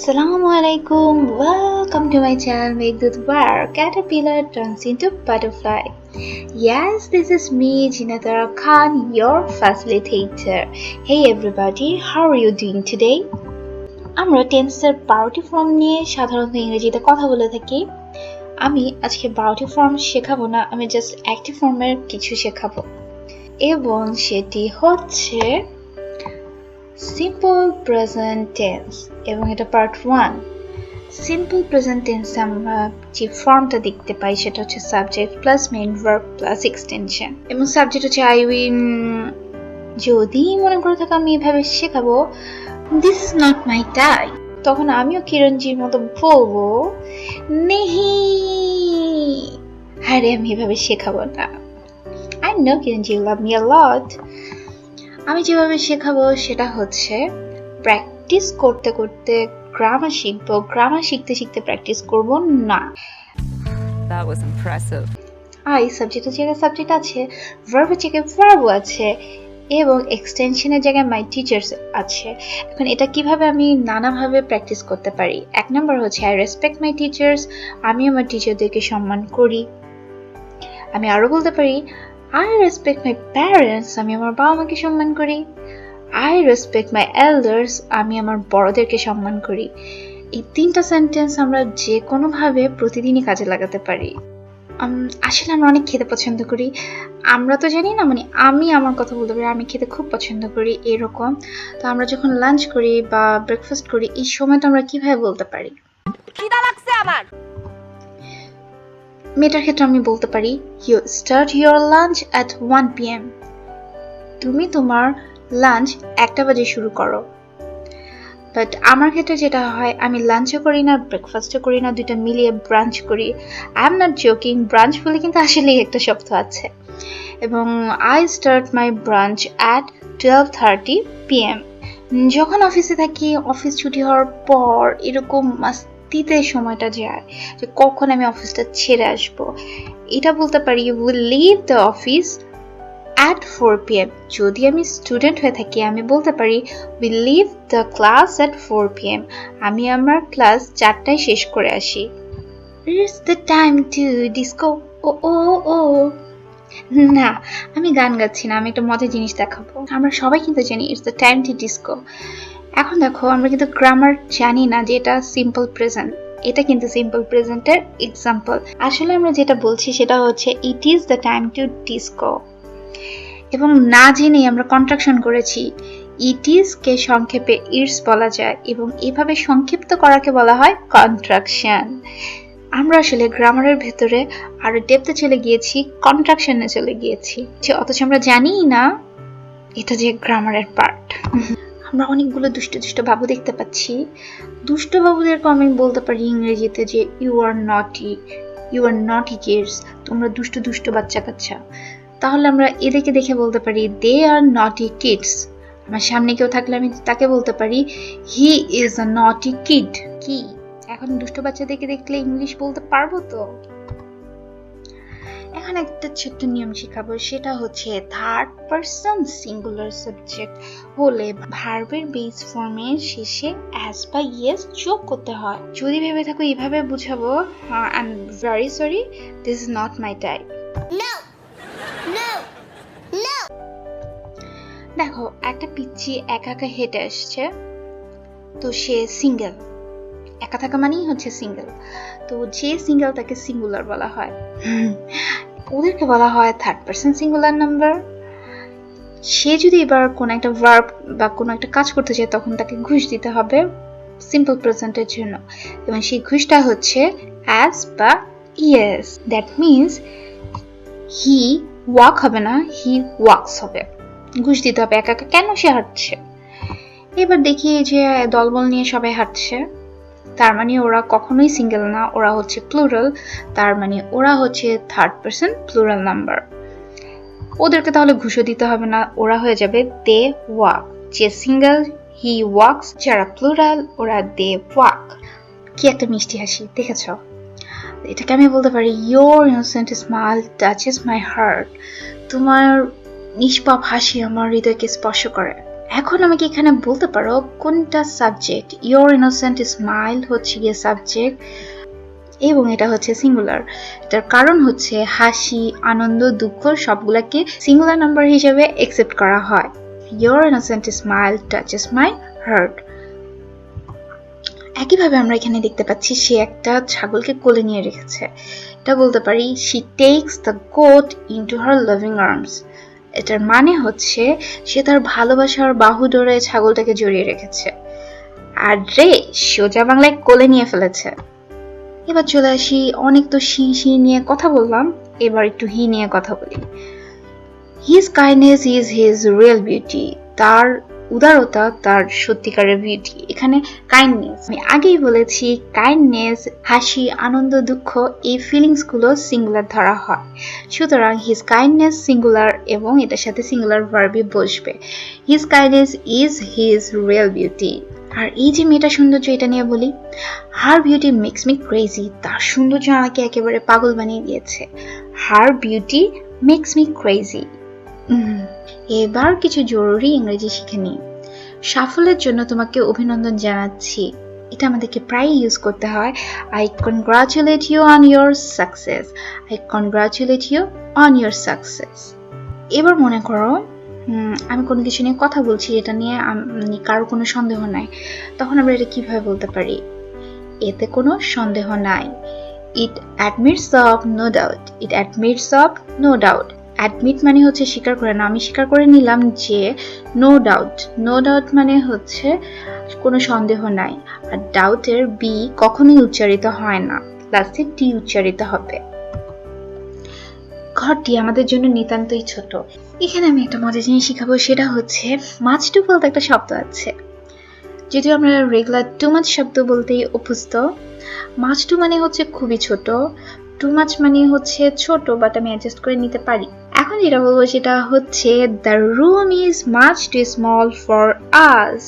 Assalamu alaikum. Welcome to my channel Make the Where Caterpillar Turns into Butterfly. Yes, this is me, Jinatara Khan, your facilitator. Hey everybody, how are you doing today? আমরা টেন্সের 12টি form নিয়ে সাধারণত ইংরেজিতে কথা বলে থাকি। আমি আজকে 12টি ফর্ম শেখাবো না, আমি জাস্ট একটি ফর্মের কিছু শেখাবো এবং সেটি হচ্ছে সিম্পল প্রেজেন্ট টেন্স এবং এটা পার্ট 1। সিম্পল প্রেজেন্ট টেন্সে আমরা যে ফর্মটা দেখতে পাই সেটা হচ্ছে subject plus main verb plus extension এবং সাবজেক্ট হচ্ছে আই উইন। যদি মনে করে থাকো আমি এভাবে শেখাবো this is not my time, তখন আমিও কিরণজির মতো বলবো নেহি, আরে আমি এভাবে শেখাবো না। I know Kiranji love me a lot. আমি যেভাবে শেখাবো সেটা হচ্ছে প্র্যাকটিস করতে করতে গ্রামার শিখবো, গ্রামার শিখতে শিখতে প্র্যাকটিস করব না। That was impressive. আই সাবজেক্টের জায়গায় সাবজেক্ট আছে, ভার্বের জায়গায় ভার্বও আছে এবং এক্সটেনশনের জায়গায় মাই টিচার্স আছে। এখন এটা কিভাবে আমি নানাভাবে প্র্যাকটিস করতে পারি। এক নম্বর হচ্ছে আই রেসপেক্ট মাই টিচার্স, আমি আমার টিচারদেরকে সম্মান করি। আমি আরো বলতে পারি I respect my parents, আমি আমার বাবা মাকে সম্মান করি। I respect my elders, আমি আমার বড়দেরকে সম্মান করি। এই তিনটা সেন্টেন্স আমরা যে কোনো ভাবে প্রতিদিনই কাজে লাগাতে পারি। আসলে আমরা অনেক খেতে পছন্দ করি, আমরা তো জানি না, মানে আমি আমার কথা বলতে পারি, আমি খেতে খুব পছন্দ করি এরকম। তো আমরা যখন লাঞ্চ করি বা ব্রেকফাস্ট করি এই সময়টা আমরা কিভাবে বলতে পারি? খিদা লাগছে আমার। মেয়েটার ক্ষেত্রে আমি বলতে পারি you start your lunch at 1 PM, তুমি তোমার লাঞ্চ 1টা বাজে শুরু করো। বাট আমার ক্ষেত্রে যেটা হয় আমি লাঞ্চও করি না ব্রেকফাস্টও করি না, দুইটা মিলিয়ে ব্রাঞ্চ করি। I am not joking, branch বলে কিন্তু আসলেই একটা শব্দ আছে। এবং I start my branch at 12:30 PM। যখন অফিসে থাকি অফিস ছুটি হওয়ার পর এরকম মাস্তিতে সময়টা যায় যে কখন আমি অফিসটা ছেড়ে আসবো। এটা বলতে পারি will leave the office at 4 PM। যদি আমি স্টুডেন্ট হয়ে থাকি আমি বলতে পারি will leave the class at 4 PM। আমি আমার ক্লাস 4টায় শেষ করে আসি। It's the time to disco, ও না, আমি গান গাচ্ছি না, আমি একটা মজার জিনিস দেখাবো। আমরা সবাই কিন্তু জানি it's the time to disco. এখন দেখো আমরা কিন্তু গ্রামার জানি না যে এটা সিম্পল প্রেজেন্ট, এটা কিন্তু সিম্পল প্রেজেন্টের এক্সাম্পল। আসলে আমরা যেটা বলছি সেটা হচ্ছে it is the time to disco এবং না জেনেই আমরা কন্ট্রাকশন করেছি। ইট ইজ কে সংক্ষেপে ইটস বলা যায় এবং এভাবে সংক্ষিপ্ত করাকে বলা হয় কন্ট্রাকশন। আমরা আসলে গ্রামারের ভেতরে আরো ডেপথে চলে গিয়েছি, কন্ট্রাকশনে চলে গিয়েছি, অথচ আমরা জানিই না এটা যে গ্রামারের পার্ট। আমরা অনেকগুলো দুষ্ট দুষ্ট বাবু দেখতে পাচ্ছি। দুষ্ট বাবুদেরকে আমি বলতে পারি ইংরেজিতে যে ইউ আর নটি কিডস, তোমরা দুষ্ট দুষ্ট বাচ্চা কাচ্চা। তাহলে আমরা এদেরকে দেখে বলতে পারি দে আর নটি কিডস। আমার সামনে কেউ থাকলে আমি তাকে বলতে পারি হি ইজ আ নটি কিড। কি এখন দুষ্ট বাচ্চাদেরকে দেখলে ইংলিশ বলতে পারবো তো? এখন একটা ছোট্ট নিয়ম শেখাবো, সেটা হচ্ছে থার্ড পারসন সিঙ্গুলার সাবজেক্ট হলে ভার্বের বেস ফর্মের শেষে অ্যাজ বা ইয়েস যোগ করতে হয়। যদি ভেবে থাকো এইভাবে বুঝাবো, I am very sorry, this is not my type. দেখো একটা পিচ্চি একা একা হেঁটে আসছে, তো সে সিঙ্গেল। একা থাকা মানেই হচ্ছে সিঙ্গেল, তো যে সিঙ্গেল তাকে সিঙ্গুলার বলা হয়। ওদেরকে বলা হয় থার্ড পারসন সিঙ্গুলার নাম্বার। সে যদি এবার কোন একটা ভার্ব বা কোন একটা কাজ করতে চায় তখন তাকে ঘুষ দিতে হবে সিম্পল প্রেজেন্টের জন্য, এবং সেই ঘুষটা হচ্ছে অ্যাজ বা yes. That means he walk হবে না, হি ওয়াকস হবে। ঘুষ দিতে হবে। একা একা কেন সে হাঁটছে? এবার দেখি যে দলবল নিয়ে সবাই হাঁটছে, তার মানে ওরা কখনোই সিঙ্গেল না, ওরা হচ্ছে প্লুরাল, তার মানে ওরা হচ্ছে থার্ড পারসন প্লুরাল নাম্বার। ওদেরকে তাহলে ঘুষও দিতে হবে না, ওরা হয়ে যাবে দে ওয়াক। যে সিঙ্গেল হি ওয়াকস, যারা প্লুরাল ওরা দে ওয়াক। কি একটা মিষ্টি হাসি দেখেছ? এটাকে আমি বলতে পারি your innocent smile touches my heart. তোমার নিষ্পাপ হাসি আমার হৃদয়কে স্পর্শ করে। এখন আমাকে এখানে বলতে পারো কোনটা সাবজেক্ট। ইয়োর ইনোসেন্ট স্মাইল হচ্ছে গিয়ে সাবজেক্ট এবং এটা হচ্ছে সিঙ্গুলার। এটার কারণ হচ্ছে হাসি, আনন্দ, দুঃখ সবগুলাকে সিঙ্গুলার নাম্বার হিসেবে একসেপ্ট করা হয়। Your innocent smile touches my heart. একইভাবে আমরা এখানে দেখতে পাচ্ছি সে একটা ছাগলকে কোলে নিয়ে রেখেছে। এটা বলতে পারি she takes the goat into her loving arms। এটার মানে হচ্ছে সে তার ভালোবাসার বাহু ডোরে ছাগলটাকে জড়িয়ে রেখেছে। আর রে সোজা বাংলায় কোলে নিয়ে ফেলেছে। এবার চলে আসি, অনেক তো শি নিয়ে কথা বললাম, এবার একটু হি নিয়ে কথা বলি। His kindness is his real beauty। তার উদারতা তার সত্যিকারের বিউটি। এখানে কাইন্ডনেস, আমি আগেই বলেছি কাইন্ডনেস, হাসি, আনন্দ, দুঃখ এই ফিলিংস গুলো সিঙ্গুলার ধরা হয়। সুতরাং হিজ কাইন্ডনেস সিঙ্গুলার এবং এটার সাথে সিঙ্গুলার ভার্বই বসবে। His kindness is his real beauty. আর এই যে মেয়েটা সৌন্দর্য, এটা নিয়ে বলি, her beauty makes me crazy. তার সৌন্দর্য আমাকে একেবারে পাগল বানিয়ে দিয়েছে। Her beauty makes me crazy. এবার কিছু জরুরি ইংরেজি শিখে নিই। সাফল্যের জন্য তোমাকে অভিনন্দন জানাচ্ছি, এটা আমাদেরকে প্রায় ইউজ করতে হয়। I congratulate you on your success. I congratulate you on your success. এবার মনে করো আমি কোনো কিছু নিয়ে কথা বলছি, এটা নিয়ে কারো কোনো সন্দেহ নাই, তখন আমরা এটা কিভাবে বলতে পারি? এতে কোনো সন্দেহ নাই। It admits of no doubt. It admits of no doubt. Admit মানে হচ্ছে স্বীকার করে না, আমি স্বীকার করে নিলাম যে নো ডাউট। নো ডাউট মানে হচ্ছে কোনো সন্দেহ নাই। আর ডাউটের বি কখনোই উচ্চারিত হয় না, লাস্টে টি উচ্চারিত হবে। ঘরটি আমাদের জন্য নিতান্তই ছোট। এখানে আমি একটা মজার জিনিস শিখাবো, সেটা হচ্ছে মাছ টু বলতে একটা শব্দ আছে। যদিও আমরা রেগুলার টু মাছ শব্দ বলতেই অভ্যস্ত, মাছ টু মানে হচ্ছে খুবই ছোট, টু মাছ মানে হচ্ছে ছোট বাট আমি অ্যাডজাস্ট করে নিতে পারি। এখন যেটা বলবো সেটা হচ্ছে the room is much too small for us.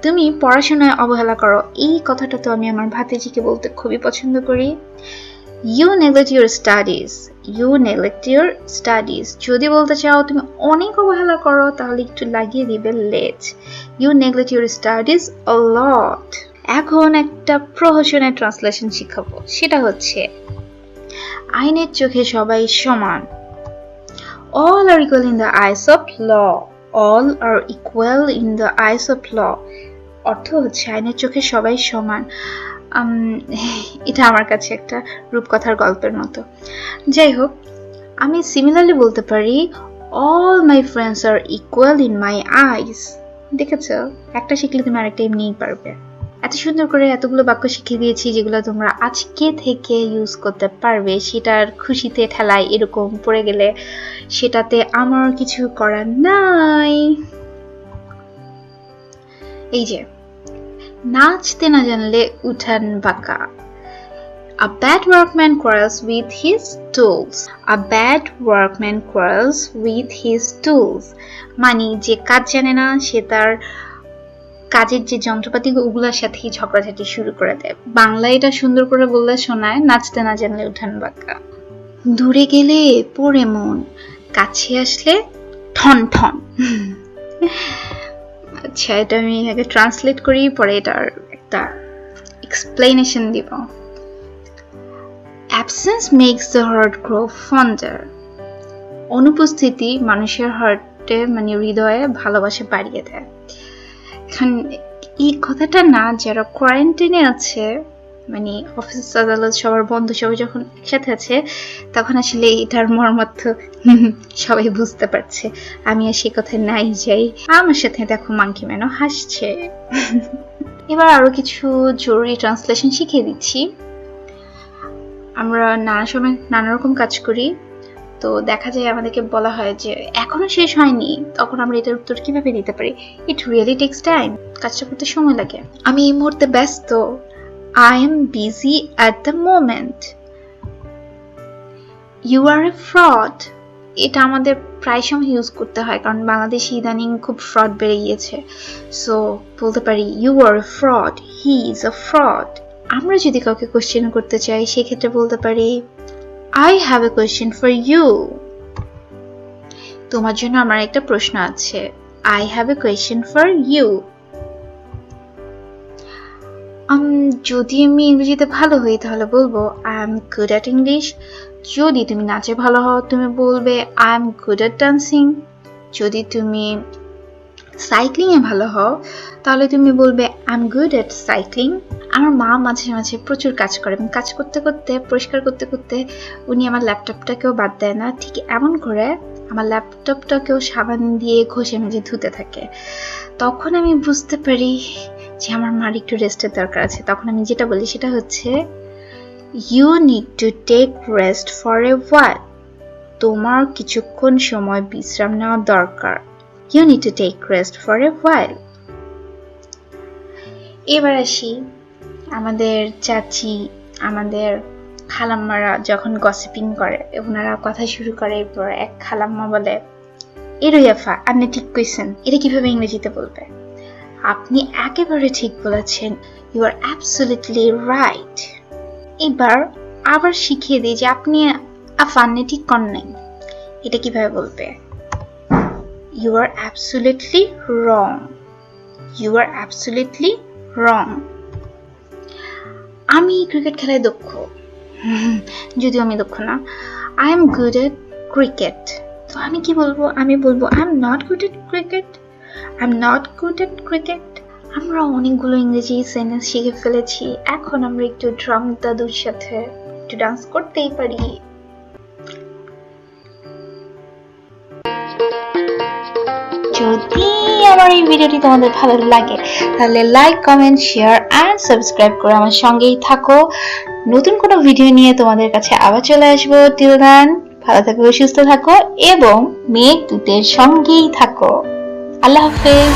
তুমি পড়াশোনায় অবহেলা করো, এই কথাটা তো আমি আমার ভাতিজিকে বলতে খুবই পছন্দ করি। You neglect your studies. You neglect your studies. যদি বলতে চাও তুমি অনেক অবহেলা করো তাহলে একটু লাগিয়ে দিবে let. You neglect your studies a lot. এখন একটা প্রহসনের ট্রান্সলেশন শিখাবো, সেটা হচ্ছে আইনের চোখে সবাই সমান। All are equal in the eyes of law. All are equal in the eyes of law. অর্থ হচ্ছে আইনের চোখে সবাই সমান। এটা আমার কাছে একটা রূপকথার গল্পের মতো। যাই হোক, আমি সিমিলারলি বলতে পারি all my friends are equal in my eyes। দেখেছো, একটা শিখলে তুমি আরেকটা এমনিই পারবে। এত সুন্দর করে এতগুলো বাক্য শিখিয়ে দিয়েছি যেগুলো তোমরা আজকে থেকে ইউজ করতে পারবে। সেটার খুশিতে ঠেলায় এরকম পড়ে গেলে সেটাতে আমার কিছু করার নাই। এই যে নাচতে না জানলে উঠান বাঁকা। A bad workman quarrels with his tools. A bad workman quarrels with his tools. মানে যে কাজ জানে না সে তার কাজের যে যন্ত্রপাতি ওগুলোর সাথেই ঝগড়াঝাটি শুরু করে দেয়। বাংলায় এটা সুন্দর করে বললে শোনায় নাচতে না জানলে উঠান বাঁকা। দূরে গেলে পড়ে মন, কাছে আসলে ঠন ঠন। আচ্ছা, এটা আমি আগে ট্রান্সলেট করি, পরে এটার একটা এক্সপ্লেনেশন দিব। Absence makes the heart grow fonder. অনুপস্থিতি মানুষের হার্টে মানে হৃদয়ে ভালোবাসা বাড়িয়ে দেয়। এখন এই কথাটা না যারা কোয়ারেন্টাইনে আছে, মানে অফিস আদালত সবার বন্ধ, সবাই যখন একসাথে আছে তখন আসলে এটার মর্মার্থ সবাই বুঝতে পারছে। আমি আর সে কথায় নাই যাই। আমার সাথে দেখো মাংকি ম্যানও হাসছে। এবার আরো কিছু জরুরি ট্রান্সলেশন শিখিয়ে দিচ্ছি। আমরা নানা সময় নানা রকম কাজ করি, তো দেখা যায় আমাদেরকে বলা হয় যে এখনো শেষ হয়নি, তখন আমরা এটার উত্তর কিভাবে দিতে পারি? It really tax time. কাজটা করতে সময় লাগে। আমি এই মুহূর্তে ব্যস্ত। I am busy at the moment. You are a fraud. এটা আমাদের প্রায় সময় ইউজ করতে হয় কারণ বাংলাদেশে ইদানিং খুব ফ্রড বেড়ে গিয়েছে। সো বলতে পারি you are a fraud. He is a fraud. আমরা যদি কাউকে কোশ্চেন করতে চাই সেক্ষেত্রে বলতে পারি I have a question for you. তোমার জন্য আমার একটা প্রশ্ন আছে। I have a question for you. যদি আমি ইংরেজিতে ভালো হই তাহলে বলবো I am good at English. যদি তুমি নাচে ভালো হও তুমি বলবে I am good at dancing. যদি তুমি সাইক্লিং এ ভালো হও তাহলে তুমি বলবে I am good at cycling. আমার মা মাঝে মাঝে প্রচুর কাজ করে এবং কাজ করতে করতে পরিষ্কার করতে করতে উনি আমার ল্যাপটপটাকেও বাদ দেয় না, ঠিক এমন করে আমার ল্যাপটপটাকেও সাবান দিয়ে ঘষে মেজে ধুতে থাকে। তখন আমি বুঝতে পারি যে আমার মার একটু রেস্টের দরকার আছে। তখন আমি যেটা বলি সেটা হচ্ছে you need to take rest for a while. তোমার কিছুক্ষণ সময় বিশ্রাম নেওয়া দরকার। You need to take rest for a while. এবার আসি আমাদের চাচি আমাদের খালাম্মারা যখন গসিপিং করে ওনারা কথা শুরু করে, এরপর এক খালাম্মা বলে এরইফা আপনি ঠিক কইছেন, এটা কিভাবে ইংরেজিতে বলবে? আপনি একেবারে ঠিক বলেছেন, ইউ আর অ্যাবসলিউটলি রাইট। এবার আবার শিখিয়ে দিই যে আপনি আফান্নে ঠিক করেন নাই, এটা কিভাবে বলবে? You are absolutely wrong. You are absolutely wrong. আমি ক্রিকেট খেলায় দক্ষ, যদিও আমি দক্ষ না। I am good at cricket. তো আমি কি বলবো? আমি বলবো I am not good at cricket. I am not good at cricket. আমরা অনেকগুলো ইংরেজি সেন্টেন্স শিখে ফেলেছি, এখন আমরা একটু ড্রাম দাদুর সাথে একটু ডান্স করতেই পারি। যদি আমার এই ভিডিওটি তোমাদের ভালো লাগে তাহলে like comment share and subscribe করে আমার সঙ্গেই থাকো। নতুন কোনো ভিডিও নিয়ে তোমাদের কাছে আবার চলে আসবো। টিল দেন ভালো থাকো, সুস্থ থাকো এবং মেঘ দূতের সঙ্গেই থাকো। আল্লাহ হাফেজ।